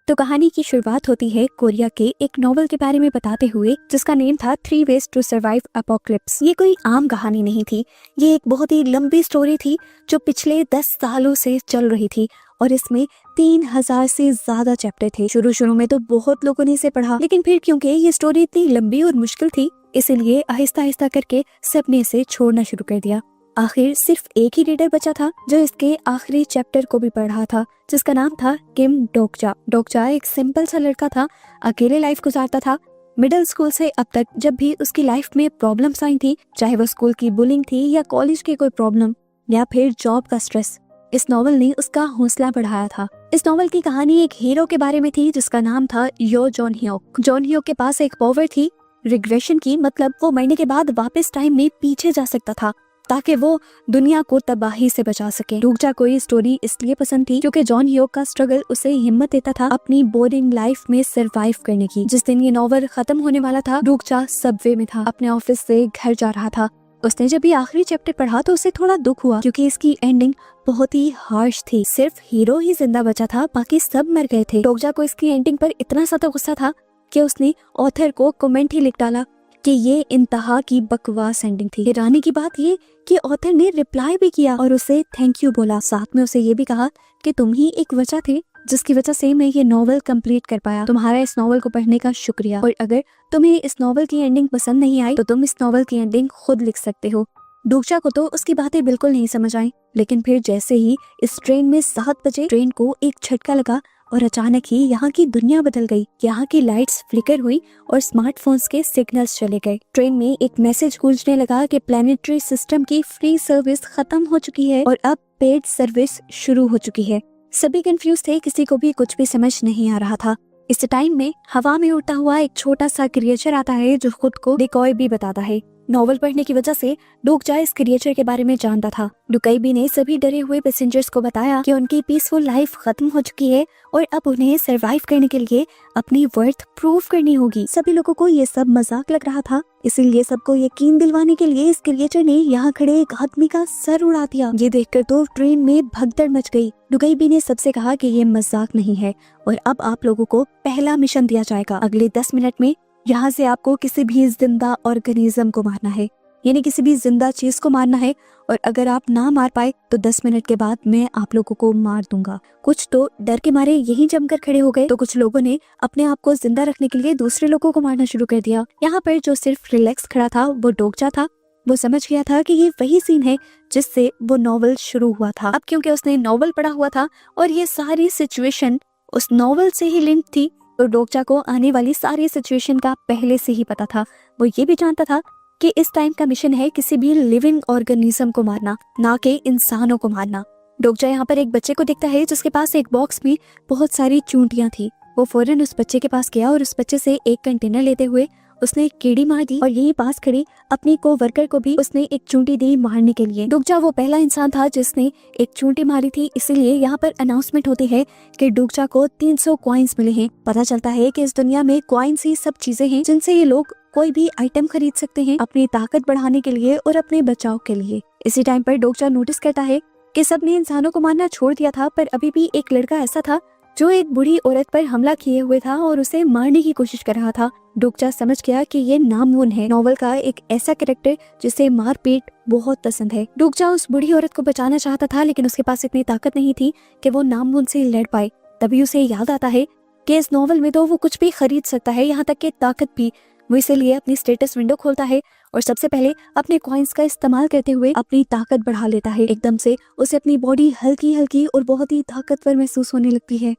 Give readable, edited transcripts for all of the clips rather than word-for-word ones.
तो कहानी की शुरुआत होती है कोरिया के एक नॉवल के बारे में बताते हुए, जिसका नेम था 3 Ways to Survive Apocalypse। ये कोई आम कहानी नहीं थी, ये एक बहुत ही लंबी स्टोरी थी जो पिछले 10 सालों से चल रही थी और इसमें 3000 से ज्यादा चैप्टर थे। शुरू में तो बहुत लोगों ने इसे पढ़ा, लेकिन फिर क्योंकि ये स्टोरी इतनी लंबी और मुश्किल थी, इसलिए आहिस्ता आहिस्ता करके सबने इसे छोड़ना शुरू कर दिया। आखिर सिर्फ एक ही रीडर बचा था जो इसके आखिरी चैप्टर को भी पढ़ रहा था, जिसका नाम था किम डोकजा। डोकजा एक सिंपल सा लड़का था, अकेले लाइफ गुजारता था। मिडिल स्कूल से अब तक जब भी उसकी लाइफ में प्रॉब्लम्स आई थी, चाहे वो स्कूल की बुलिंग थी या कॉलेज की कोई प्रॉब्लम या फिर जॉब का स्ट्रेस, इस नॉवल ने उसका हौसला बढ़ाया था। इस नॉवल की कहानी एक हीरो के बारे में थी जिसका नाम था यो जॉन ह्योक। जॉन ह्योक के पास एक पावर थी रिग्रेशन की, मतलब वो मरने के बाद वापस टाइम में पीछे जा सकता था ताकि वो दुनिया को तबाही से बचा सके। डोकजा को ये स्टोरी इसलिए पसंद थी क्योंकि जॉन ह्योक का स्ट्रगल उसे हिम्मत देता था अपनी बोरिंग लाइफ में सरवाइव करने की। जिस दिन ये नॉवल खत्म होने वाला था, डोकजा सबवे में था, अपने ऑफिस से घर जा रहा था। उसने जब ये आखिरी चैप्टर पढ़ा तो उसे थोड़ा दुख हुआ क्योंकि इसकी एंडिंग बहुत ही हार्श थी। सिर्फ हीरो ही जिंदा बचा था, बाकी सब मर गए थे। डोकजा को इसकी एंडिंग पर इतना ज्यादा गुस्सा था कि उसने ऑथर को कमेंट ही लिख डाला कि ये इंतहा की बकवास एंडिंग थी। हैरानी की बात ये कि ऑथर ने रिप्लाई भी किया और उसे थैंक यू बोला। साथ में उसे ये भी कहा कि तुम ही एक वजह थे जिसकी वजह से मैं ये नॉवल कंप्लीट कर पाया। तुम्हारा इस नॉवल को पढ़ने का शुक्रिया, और अगर तुम्हें इस नॉवल की एंडिंग पसंद नहीं आई तो तुम इस नॉवल की एंडिंग खुद लिख सकते हो। डोकजा को तो उसकी बातें बिल्कुल नहीं समझ आई, लेकिन फिर जैसे ही इस ट्रेन में 7 बजे ट्रेन को एक झटका लगा और अचानक ही यहाँ की दुनिया बदल गई। यहाँ की लाइट्स फ्लिकर हुई और स्मार्टफोन्स के सिग्नल्स चले गए। ट्रेन में एक मैसेज गूंजने लगा कि प्लैनेटरी सिस्टम की फ्री सर्विस खत्म हो चुकी है और अब पेड सर्विस शुरू हो चुकी है। सभी कंफ्यूज थे, किसी को भी कुछ भी समझ नहीं आ रहा था। इस टाइम में हवा में उड़ता हुआ एक छोटा सा क्रिएचर आता है जो खुद को डिकॉय भी बताता है। नॉवल पढ़ने की वजह से डोकजा इस क्रिएचर के बारे में जानता था। डुकाईबी ने सभी डरे हुए पैसेंजर्स को बताया कि उनकी पीसफुल लाइफ खत्म हो चुकी है और अब उन्हें सरवाइव करने के लिए अपनी वर्थ प्रूव करनी होगी। सभी लोगों को ये सब मजाक लग रहा था, इसीलिए सबको यकीन दिलवाने के लिए इस क्रिएचर ने यहाँ खड़े एक आदमी का सर उड़ा दिया। ये देखकर तो ट्रेन में भगदड़ मच गई। डुकाईबी ने सबसे कहा कि ये मजाक नहीं है और अब आप लोगों को पहला मिशन दिया जाएगा। अगले 10 मिनट में यहाँ से आपको किसी भी जिंदा ऑर्गेनिज्म को मारना है, यानी किसी भी जिंदा चीज को मारना है, और अगर आप ना मार पाए तो 10 मिनट के बाद मैं आप लोगों को मार दूंगा। कुछ तो डर के मारे यहीं जमकर खड़े हो गए, तो कुछ लोगों ने अपने आप को जिंदा रखने के लिए दूसरे लोगों को मारना शुरू कर दिया। यहाँ पर जो सिर्फ रिलैक्स खड़ा था वो डोकजा था। वो समझ गया था कि ये वही सीन है जिससे वो नॉवल शुरू हुआ था। अब क्योंकि उसने नॉवल पढ़ा हुआ था और ये सारी सिचुएशन उस नॉवल से ही लिंक थी, तो डोकजा को आने वाली सारी सिचुएशन का पहले से ही पता था। वो ये भी जानता था कि इस टाइम का मिशन है किसी भी लिविंग ऑर्गेनिज्म को मारना, ना कि इंसानों को मारना। डोकजा यहाँ पर एक बच्चे को देखता है जिसके पास एक बॉक्स में बहुत सारी चूंटियां थी। वो फौरन उस बच्चे के पास गया और उस बच्चे से एक कंटेनर लेते हुए उसने एक कीड़ी मार दी और यहीं पास खड़ी अपनी को वर्कर को भी उसने एक चूंटी दी मारने के लिए। डोकजा वो पहला इंसान था जिसने एक चूंटी मारी थी, इसलिए यहाँ पर अनाउंसमेंट होती है कि डोकजा को 300 कॉइन्स मिले हैं। पता चलता है कि इस दुनिया में कॉइन्स ही सब चीजें हैं जिनसे ये लोग कोई भी आइटम खरीद सकते हैं अपनी ताकत बढ़ाने के लिए और अपने बचाव के लिए। इसी टाइम पर डोकजा नोटिस करता है कि सबने इंसानों को मारना छोड़ दिया था, पर अभी भी एक लड़का ऐसा था जो एक बूढ़ी औरत पर हमला किए हुए था और उसे मारने की कोशिश कर रहा था। डोकजा समझ गया कि ये नामून है, नॉवल का एक ऐसा कैरेक्टर जिसे मारपीट बहुत पसंद है। डोकजा उस बूढ़ी औरत को बचाना चाहता था, लेकिन उसके पास इतनी ताकत नहीं थी कि वो नामून से लड़ पाए। तभी उसे याद आता है कि इस नॉवल में तो वो कुछ भी खरीद सकता है, यहाँ तक कि ताकत भी। वो इसीलिए अपनी स्टेटस विंडो खोलता है और सबसे पहले अपने कॉइन्स का इस्तेमाल करते हुए अपनी ताकत बढ़ा लेता है। एकदम से उसे अपनी बॉडी हल्की हल्की और बहुत ही ताकतवर महसूस होने लगती है।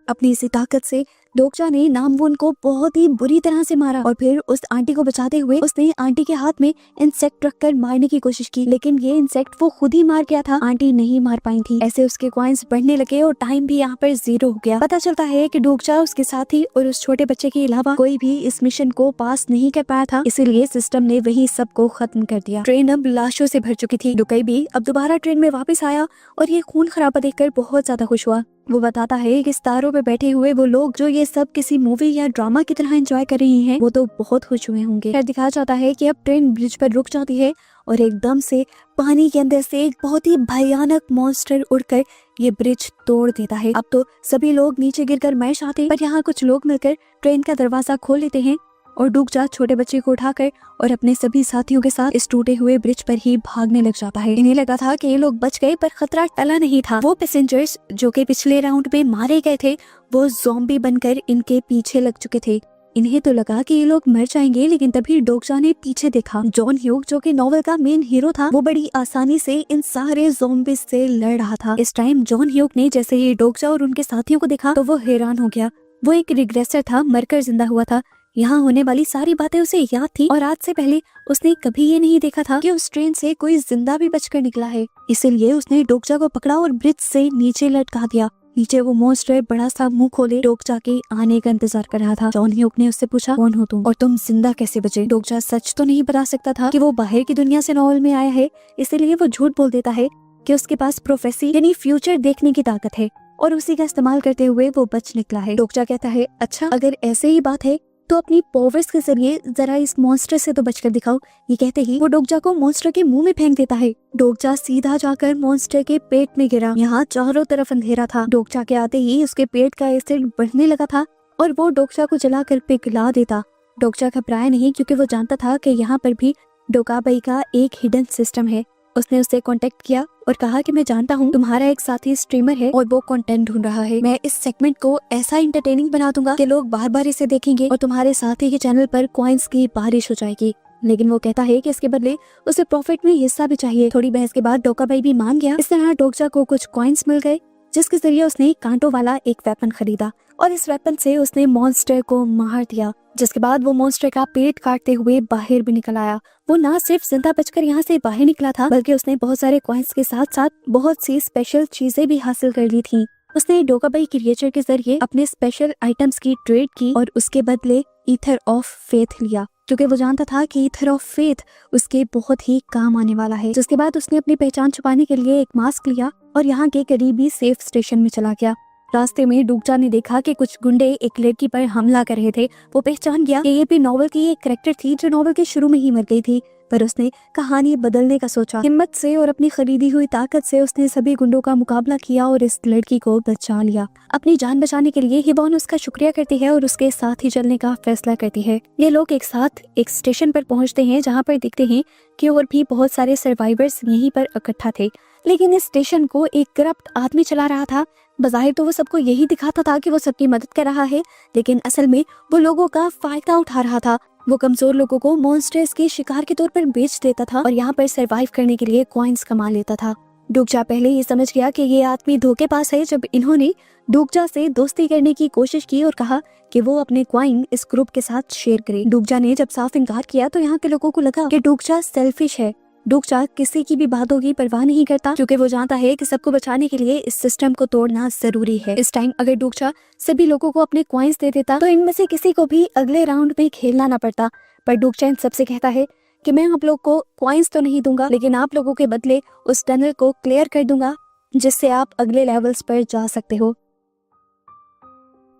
अपनी इसी ताकत से डोकजा ने नामवून को बहुत ही बुरी तरह से मारा और फिर उस आंटी को बचाते हुए उसने आंटी के हाथ में इंसेक्ट रखकर मारने की कोशिश की, लेकिन ये इंसेक्ट वो खुद ही मार गया था, आंटी नहीं मार पाई थी। ऐसे उसके कॉइन्स बढ़ने लगे और टाइम भी यहाँ पर 0 हो गया। पता चलता है कि डोकजा, उसके साथी और उस छोटे बच्चे के अलावा कोई भी इस मिशन को पास नहीं कर पाया था, इसीलिए सिस्टम ने वही सबको खत्म कर दिया। ट्रेन अब लाशों से भर चुकी थी। डुकाईबी अब दोबारा ट्रेन में वापस आया और ये खून खराबा देखकर बहुत ज्यादा खुश हुआ। वो बताता है कि सितारों पे बैठे हुए वो लोग जो ये सब किसी मूवी या ड्रामा की तरह एंजॉय कर रही हैं, वो तो बहुत खुश हुए होंगे। फिर दिखाया जाता है कि अब ट्रेन ब्रिज पर रुक जाती है और एकदम से पानी के अंदर से एक बहुत ही भयानक मॉन्स्टर उड़कर ये ब्रिज तोड़ देता है। अब तो सभी लोग नीचे गिरकर मर जाते, पर यहाँ कुछ लोग मिलकर ट्रेन का दरवाजा खोल लेते हैं और डूबजा छोटे बच्चे को उठाकर और अपने सभी साथियों के साथ इस टूटे हुए ब्रिज पर ही भागने लग जाता है। इन्हें लगा था कि ये लोग बच गए, पर खतरा टला नहीं था। वो पैसेंजर्स जो कि पिछले राउंड में मारे गए थे वो ज़ॉम्बी बनकर इनके पीछे लग चुके थे। इन्हें तो लगा कि ये लोग मर जाएंगे, लेकिन तभी डोकजा ने पीछे देखा। जॉन ह्यूग जो कि नॉवल का मेन हीरो था, वो बड़ी आसानी से इन सारे ज़ॉम्बीज से लड़ रहा था। इस टाइम जॉन ह्यूग ने जैसे ही डोकजा और उनके साथियों को देखा तो वो हैरान हो गया। वो एक रिग्रेसर था, मरकर जिंदा हुआ था। यहाँ होने वाली सारी बातें उसे याद थी और आज से पहले उसने कभी ये नहीं देखा था कि उस ट्रेन से कोई जिंदा भी बचकर निकला है। इसीलिए उसने डोकजा को पकड़ा और ब्रिज से नीचे लटका दिया। नीचे वो मॉन्स्टर बड़ा सा मुंह खोले डोकजा के आने का इंतजार कर रहा था। जॉन ह्यूग ने उससे पूछा, कौन हो तुम और तुम जिंदा कैसे बचे? डोकजा सच तो नहीं बता सकता था कि वो बाहर की दुनिया से नॉवल में आया है, इसीलिए वो झूठ बोल देता है कि उसके पास प्रोफेसी यानी फ्यूचर देखने की ताकत है और उसी का इस्तेमाल करते हुए वो बच निकला है। डोकजा कहता है, अच्छा अगर ऐसे ही बात है तो अपनी पावर्स के जरिए जरा इस मॉन्स्टर से तो बचकर दिखाओ। ये कहते ही वो डोकजा को मॉन्स्टर के मुंह में फेंक देता है। डोकजा सीधा जाकर मॉन्स्टर के पेट में गिरा। यहाँ चारों तरफ अंधेरा था। डोकजा के आते ही उसके पेट का एसिड बढ़ने लगा था और वो डोकजा को जलाकर पिघला देता। डोकजा घबराया नहीं क्योंकि वो जानता था कि यहाँ पर भी डोकाबाई का एक हिडन सिस्टम है। उसने उससे कांटेक्ट किया और कहा कि मैं जानता हूँ तुम्हारा एक साथी स्ट्रीमर है और वो कंटेंट ढूंढ रहा है। मैं इस सेगमेंट को ऐसा इंटरटेनिंग बना दूंगा कि लोग बार बार इसे देखेंगे और तुम्हारे साथी के चैनल पर कॉइन्स की बारिश हो जाएगी। लेकिन वो कहता है कि इसके बदले उसे प्रॉफिट में हिस्सा भी चाहिए। थोड़ी बहस के बाद डोकाबाई भी मान गया। इस तरह डोकजा को कुछ कॉइन्स मिल गए, जिसके जरिए उसने कांटों वाला एक वेपन खरीदा और इस वेपन से उसने मॉन्स्टर को मार दिया। जिसके बाद वो मॉन्स्टर का पेट काटते हुए बाहर भी निकल आया। वो ना सिर्फ जिंदा बचकर यहाँ से बाहर निकला था, बल्कि उसने बहुत सारे कॉइन्स के साथ साथ बहुत सी स्पेशल चीजें भी हासिल कर ली थी। उसने डोकाबाई क्रिएचर के जरिए अपने स्पेशल आइटम्स की ट्रेड की और उसके बदले ईथर ऑफ फेथ लिया, क्योंकि वो जानता था कि ईथर ऑफ फेथ उसके बहुत ही काम आने वाला है। जिसके बाद उसने अपनी पहचान छुपाने के लिए एक मास्क लिया और यहाँ के करीबी सेफ स्टेशन में चला गया। रास्ते में डोकजा ने देखा कि कुछ गुंडे एक लड़की पर हमला कर रहे थे। वो पहचान गया कि ये भी नॉवल की एक कैरेक्टर थी जो नॉवल के शुरू में ही मर गई थी, पर उसने कहानी बदलने का सोचा। हिम्मत से और अपनी खरीदी हुई ताकत से उसने सभी गुंडों का मुकाबला किया और इस लड़की को बचा लिया। अपनी जान बचाने के लिए हिबॉन उसका शुक्रिया करती है और उसके साथ ही चलने का फैसला करती है। ये लोग एक साथ एक स्टेशन पर पहुंचते हैं, जहां पर देखते हैं कि और भी बहुत सारे सर्वाइवर्स यहीं पर इकट्ठा थे। लेकिन इस स्टेशन को एक करप्ट आदमी चला रहा था। बज़ाहिर तो वो सबको यही दिखाता था कि वो सबकी मदद कर रहा है, लेकिन असल में वो लोगों का फायदा उठा रहा था। वो कमजोर लोगों को मॉन्स्टर्स के शिकार के तौर पर बेच देता था और यहाँ पर सरवाइव करने के लिए कॉइन्स कमा लेता था। डोकजा पहले ही समझ गया कि ये आदमी धोखेबाज है जब इन्होंने डोकजा से दोस्ती करने की कोशिश की और कहा कि वो अपने कॉइन इस ग्रुप के साथ शेयर करे। डोकजा ने जब साफ इनकार किया तो यहाँ के लोगों को लगा कि डोकजा सेल्फिश है। डोकजा किसी की भी बातों की परवाह नहीं करता, क्योंकि वो जानता है कि सबको बचाने के लिए इस सिस्टम को तोड़ना जरूरी है। इस टाइम अगर डोकजा सभी लोगों को अपने कॉइन्स दे देता तो इनमें से किसी को भी अगले राउंड में खेलना ना पड़ता। पर डोकजा इन सबसे कहता है कि मैं आप लोग को कॉइन्स तो नहीं दूंगा, लेकिन आप लोगों के बदले उस टनल को क्लियर कर दूंगा जिससे आप अगले लेवल्स पर जा सकते हो।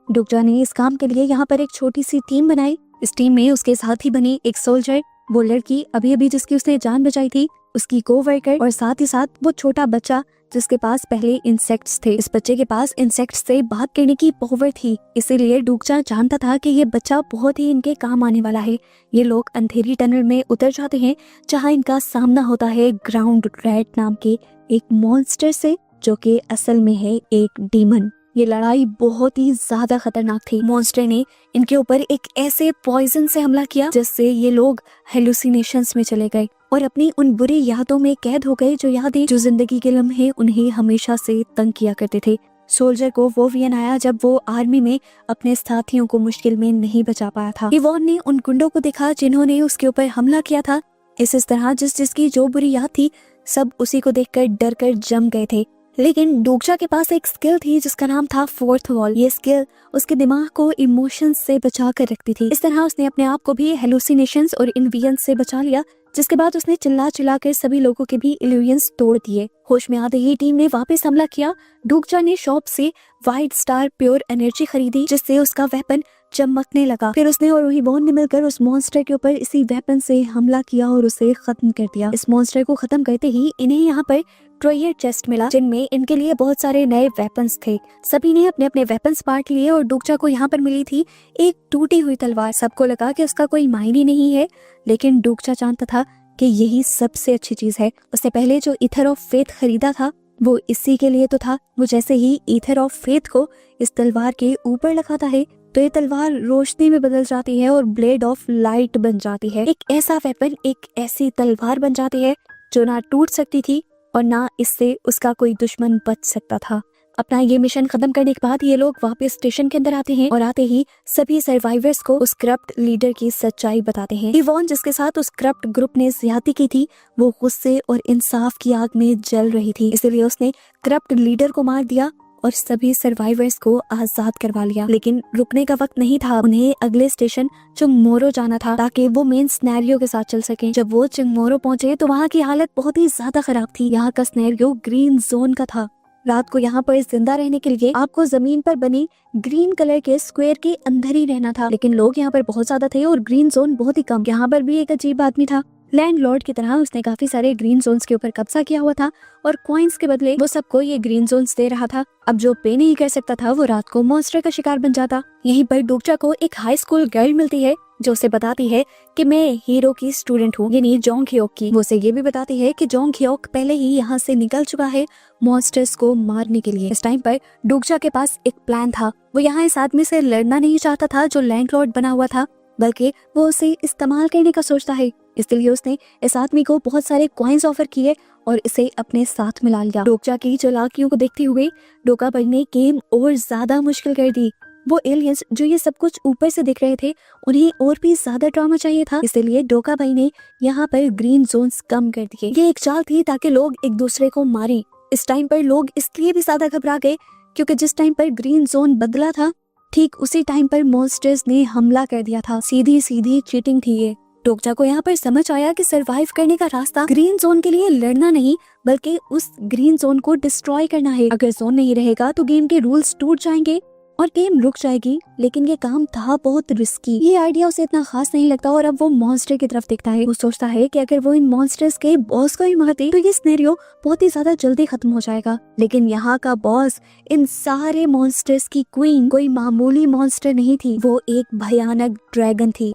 डोकजा ने इस काम के लिए यहाँ पर एक छोटी सी टीम बनाई। इस टीम में उसके साथ ही बनी एक सोल्जर, वो लड़की अभी अभी जिसकी उसने जान बचाई थी, उसकी कोवर्कर और साथ ही साथ वो छोटा बच्चा जिसके पास पहले इंसेक्ट्स थे। इस बच्चे के पास इंसेक्ट्स से बात करने की पावर थी, इसीलिए डोकजा जानता था कि ये बच्चा बहुत ही इनके काम आने वाला है। ये लोग अंधेरी टनल में उतर जाते हैं जहाँ इनका सामना होता है ग्राउंड रैट नाम के एक मॉन्स्टर से, जो कि असल में है एक डीमन। ये लड़ाई बहुत ही ज्यादा खतरनाक थी। मॉन्स्टर ने इनके ऊपर एक ऐसे पॉइजन से हमला किया जिससे ये लोग हेलुसिनेशंस में चले गए और अपनी उन बुरी यादों में कैद हो गए, जो यादें जो जिंदगी के लम्हे उन्हें हमेशा से तंग किया करते थे। सोल्जर को वो वियन आया जब वो आर्मी में अपने साथियों को मुश्किल में नहीं बचा पाया था। इवॉन ने उन गुंडों को देखा जिन्होंने उसके ऊपर हमला किया था। इस तरह जिसकी जो बुरी याद थी सब उसी को देखकर डर कर जम गए थे। लेकिन डोकजा के पास एक स्किल थी जिसका नाम था फोर्थ वॉल। ये स्किल उसके दिमाग को इमोशंस से बचा कर रखती थी। इस तरह उसने अपने आप को भी हेलुसिनेशंस और इन्वियंस से बचा लिया, जिसके बाद उसने चिल्ला कर सभी लोगों के भी इल्यूजन्स तोड़ दिए। होश में आते ही टीम ने वापस हमला किया। डोकजा ने शॉप से वाइट स्टार प्योर एनर्जी खरीदी, जिससे उसका वेपन चमकने लगा। फिर उसने और हीबॉन ने मिलकर उस मॉन्स्टर के ऊपर इसी वेपन से हमला किया और उसे खत्म कर दिया। इस मॉन्स्टर को खत्म करते ही इन्हें यहाँ पर ट्रेजर चेस्ट मिला, जिनमें इनके लिए बहुत सारे नए वेपन्स थे। सभी ने अपने अपने वेपन्स बांट लिए और डोकचा को यहाँ पर मिली थी एक टूटी हुई तलवार। सबको लगा कि उसका कोई मायने नहीं है, लेकिन डोकचा जानता था कि यही सबसे अच्छी चीज है। उसने पहले जो ईथर ऑफ फेथ खरीदा था वो इसी के लिए तो था। वो जैसे ही ईथर ऑफ फेथ को इस तलवार के ऊपर लगाता है तो ये तलवार रोशनी में बदल जाती है और ब्लेड ऑफ लाइट बन जाती है। एक ऐसा वेपन, एक ऐसी तलवार बन जाती है जो ना टूट सकती थी और ना इससे उसका कोई दुश्मन बच सकता था। अपना ये मिशन खत्म करने के बाद ये लोग वापस स्टेशन के अंदर आते हैं और आते ही सभी सर्वाइवर्स को उस करप्ट लीडर की सच्चाई बताते हैं। हीवॉन, जिसके साथ उस करप्ट ग्रुप ने ज्यादती की थी, वो गुस्से और इंसाफ की आग में जल रही थी, इसलिए उसने करप्ट लीडर को मार दिया और सभी सर्वाइवर्स को आजाद करवा लिया। लेकिन रुकने का वक्त नहीं था, उन्हें अगले स्टेशन चुंगमोरो जाना था ताकि वो मेन सिनेरियो के साथ चल सकें। जब वो चुंगमोरो पहुंचे तो वहाँ की हालत बहुत ही ज्यादा खराब थी। यहाँ का सिनेरियो ग्रीन जोन का था। रात को यहाँ पर जिंदा रहने के लिए आपको जमीन पर बनी ग्रीन कलर के स्क्वायर के अंदर ही रहना था, लेकिन लोग यहाँ पर बहुत ज्यादा थे और ग्रीन जोन बहुत ही कम। यहाँ पर भी एक अजीब आदमी था, लैंडलॉर्ड की तरह उसने काफी सारे ग्रीन जोन्स के ऊपर कब्जा किया हुआ था और कॉइन्स के बदले वो सबको ये ग्रीन जोन्स दे रहा था। अब जो पे नहीं कर सकता था वो रात को मॉन्स्टर का शिकार बन जाता। यहीं पर डोकचा को एक हाई स्कूल गर्ल मिलती है जो उसे बताती है कि मैं हीरो की स्टूडेंट हूँ, यानी जोंग ह्योक की। वो उसे ये भी बताती है कि जोंग ह्योक पहले ही यहाँ से निकल चुका है मॉन्स्टर्स को मारने के लिए। इस टाइम पर डोकचा के पास एक प्लान था। वो यहाँ इस आदमी से लड़ना नहीं चाहता था जो लैंडलॉर्ड बना हुआ था, बल्कि वो उसे इस्तेमाल करने का सोचता है। इसलिए उसने इस आदमी को बहुत सारे कॉइन्स ऑफर किए और इसे अपने साथ मिला लिया। डोकचा की चालाकियों को देखते हुए डोका भाई ने गेम और ज्यादा मुश्किल कर दी। वो एलियंस जो ये सब कुछ ऊपर से दिख रहे थे, उन्हें और भी ज्यादा ड्रामा चाहिए था, इसलिए डोका भाई ने यहाँ पर ग्रीन जोन्स कम कर दिए। ये एक चाल थी ताकि लोग एक दूसरे को मारें। इस टाइम पर लोग इसलिए भी ज्यादा घबरा गए क्योंकि जिस टाइम पर ग्रीन जोन बदला था, ठीक उसी टाइम पर मॉन्स्टर्स ने हमला कर दिया था। सीधी सीधी चीटिंग थी ये। डोकचा को यहाँ पर समझ आया कि सरवाइव करने का रास्ता ग्रीन जोन के लिए लड़ना नहीं, बल्कि उस ग्रीन जोन को डिस्ट्रॉय करना है। अगर जोन नहीं रहेगा तो गेम के रूल्स टूट जाएंगे और गेम रुक जाएगी। लेकिन ये काम था बहुत रिस्की। ये आइडिया उसे इतना खास नहीं लगता और अब वो मॉन्स्टर की तरफ देखता है। वो सोचता है कि अगर वो इन मॉन्स्टर्स के बॉस को ही मार दे तो ये सिनेरियो बहुत ही ज्यादा जल्दी खत्म हो जाएगा। लेकिन यहाँ का बॉस, इन सारे मॉन्स्टर्स की क्वीन, कोई मामूली मॉन्स्टर नहीं थी, वो एक भयानक ड्रैगन थी।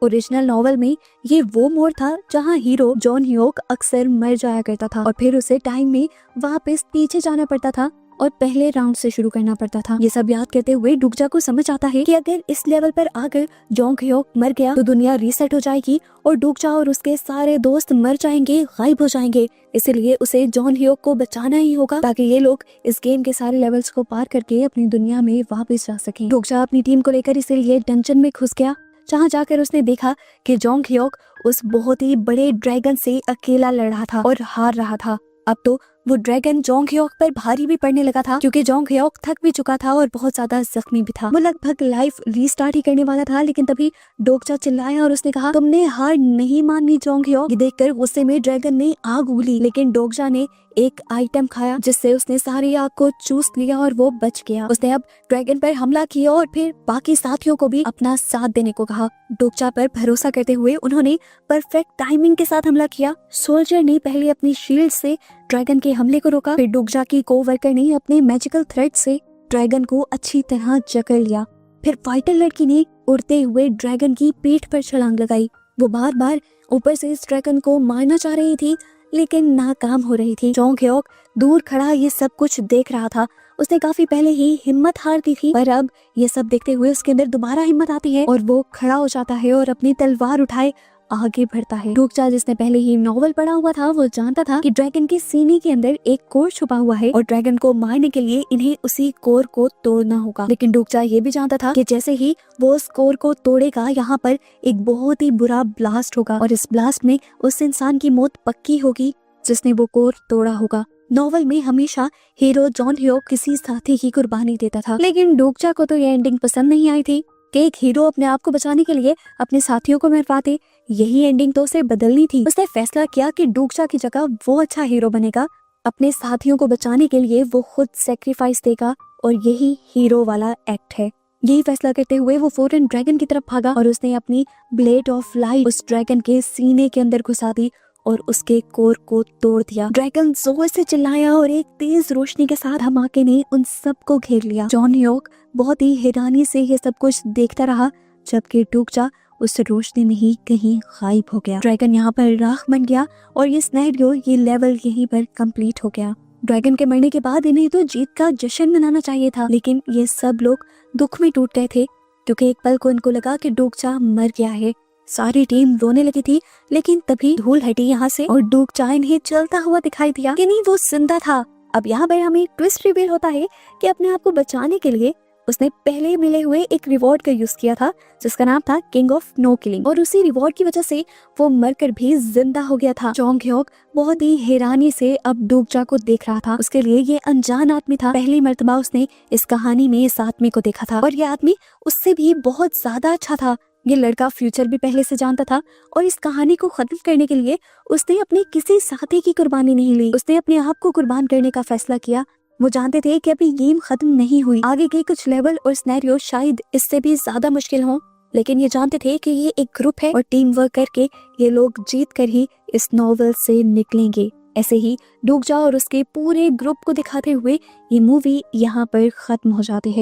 ओरिजिनल नॉवल में ये वो मोड़ था जहाँ हीरो जॉन ह्योक अक्सर मर जाया करता था और फिर उसे टाइम में वापस पीछे जाना पड़ता था और पहले राउंड से शुरू करना पड़ता था। ये सब याद करते हुए डोकचा को समझ आता है कि अगर इस लेवल पर आकर जॉन ह्योक मर गया तो दुनिया रीसेट हो जाएगी और डोकचा और उसके सारे दोस्त मर जाएंगे, गायब हो जाएंगे। इसलिए उसे जॉन ह्योक को बचाना ही होगा ताकि ये लोग इस गेम के सारे लेवल्स को पार करके अपनी दुनिया में वापस जा सकें। डोकचा अपनी टीम को लेकर इसीलिए डंजन में घुस गया, जहाँ जाकर उसने देखा कि जोंग ह्योक उस बहुत ही बड़े ड्रैगन से अकेला लड़ रहा था और हार रहा था। अब तो वो ड्रैगन जोंग ह्योक पर भारी भी पड़ने लगा था क्योंकि जोंग ह्योक थक भी चुका था और बहुत ज्यादा जख्मी भी था। वो लगभग लाइफ रीस्टार्ट ही करने वाला था, लेकिन तभी डोकचा चिल्लाया और उसने कहा, तुमने हार नहीं मानी जोंग ह्योक। ये देखकर गुस्से में ड्रैगन ने आग उगली, लेकिन डोकचा ने एक आइटम खाया जिससे उसने सारी आग को चूस लिया और वो बच गया। उसने अब ड्रैगन पर हमला किया और फिर बाकी साथियों को भी अपना साथ देने को कहा। डोकचा पर भरोसा करते हुए उन्होंने परफेक्ट टाइमिंग के साथ हमला किया। सोल्जर ने पहले अपनी शील्ड से ड्रैगन के हमले को रोका, फिर डोकचा की कोवर्कर ने अपने मैजिकल थ्रेड से ड्रैगन को अच्छी तरह जकड़ लिया। फिर फाइटर लड़की ने उड़ते हुए ड्रैगन की पीठ पर छलांग लगाई। वो बार बार ऊपर से इस ड्रैगन को मारना चाह रही थी, लेकिन नाकाम हो रही थी। जोंग ह्योक दूर खड़ा ये सब कुछ देख रहा था। उसने काफी पहले ही हिम्मत हार दी थी, पर अब ये सब देखते हुए उसके अंदर दोबारा हिम्मत आती है और वो खड़ा हो जाता है और अपनी तलवार उठाए आगे बढ़ता है। डोकचा, जिसने पहले ही नॉवल पढ़ा हुआ था, वो जानता था कि ड्रैगन की सीने के अंदर एक कोर छुपा हुआ है और ड्रैगन को मारने के लिए इन्हें उसी कोर को तोड़ना होगा। लेकिन डोकचा ये भी जानता था कि जैसे ही वो उस कोर को तोड़ेगा, यहाँ पर एक बहुत ही बुरा ब्लास्ट होगा और इस ब्लास्ट में उस इंसान की मौत पक्की होगी जिसने वो कोर तोड़ा होगा। नॉवल में हमेशा हीरो जॉन ह्योक किसी साथी की कुर्बानी देता था, लेकिन डोकचा को तो ये एंडिंग पसंद नहीं आई थी कि एक हीरो अपने आप को बचाने के लिए अपने साथियों को मरवा दे। यही एंडिंग तो उसे बदलनी थी। उसने फैसला किया कि डोकचा की जगह वो अच्छा हीरो बनेगा, अपने साथियों को बचाने के लिए वो खुद सेक्रीफाइस देगा और यही हीरो वाला एक्ट है। यही फैसला करते हुए वो फौरन ड्रैगन की तरफ भागा और उसने अपनी ब्लेड ऑफ लाइट उस ड्रैगन के सीने के अंदर घुसा दी और उसके कोर को तोड़ दिया। ड्रैगन जोर से चिल्लाया और एक तेज रोशनी के साथ धमाके ने उन सबको घेर लिया। जॉन ह्योक बहुत ही हैरानी से ये सब कुछ देखता रहा, जबकि डूकजा उस रोशनी में ही कहीं गायब हो गया। ड्रैगन यहाँ पर राख बन गया और ये सिनेरियो, ये लेवल यहीं पर कंप्लीट हो गया। ड्रैगन के मरने के बाद इन्हें तो जीत का जश्न मनाना चाहिए था, लेकिन ये सब लोग दुख में टूट गए थे क्योंकि एक पल को इनको लगा कि डूकजा मर गया है। सारी टीम रोने लगी थी, लेकिन तभी धूल हटी यहाँ से और डूकजा इन्हें चलता हुआ दिखाई दिया कि नहीं, वो जिंदा था। अब यहाँ पर हमें ट्विस्ट रिवील होता है कि अपने आप को बचाने के लिए उसने पहले मिले हुए एक रिवॉर्ड का यूज किया था जिसका नाम था किंग ऑफ नो किलिंग, और उसी रिवॉर्ड की वजह से वो मरकर भी जिंदा हो गया था। जोंग ह्योक बहुत ही हैरानी से अब डूकजा को देख रहा था। उसके लिए ये अनजान आदमी था। पहली मर्तबा उसने इस कहानी में इस आदमी को देखा था और ये आदमी उससे भी बहुत ज्यादा अच्छा था। ये लड़का फ्यूचर भी पहले से जानता था और इस कहानी को खत्म करने के लिए उसने अपने किसी साथी की कुर्बानी नहीं ली, उसने अपने आप को कुर्बान करने का फैसला किया। वो जानते थे कि अभी गेम खत्म नहीं हुई, आगे के कुछ लेवल और सिनेरियो शायद इससे भी ज्यादा मुश्किल हों, लेकिन ये जानते थे कि ये एक ग्रुप है और टीम वर्क करके ये लोग जीत कर ही इस नॉवेल से निकलेंगे। ऐसे ही डूकजा और उसके पूरे ग्रुप को दिखाते हुए ये मूवी यहाँ पर खत्म हो जाती है।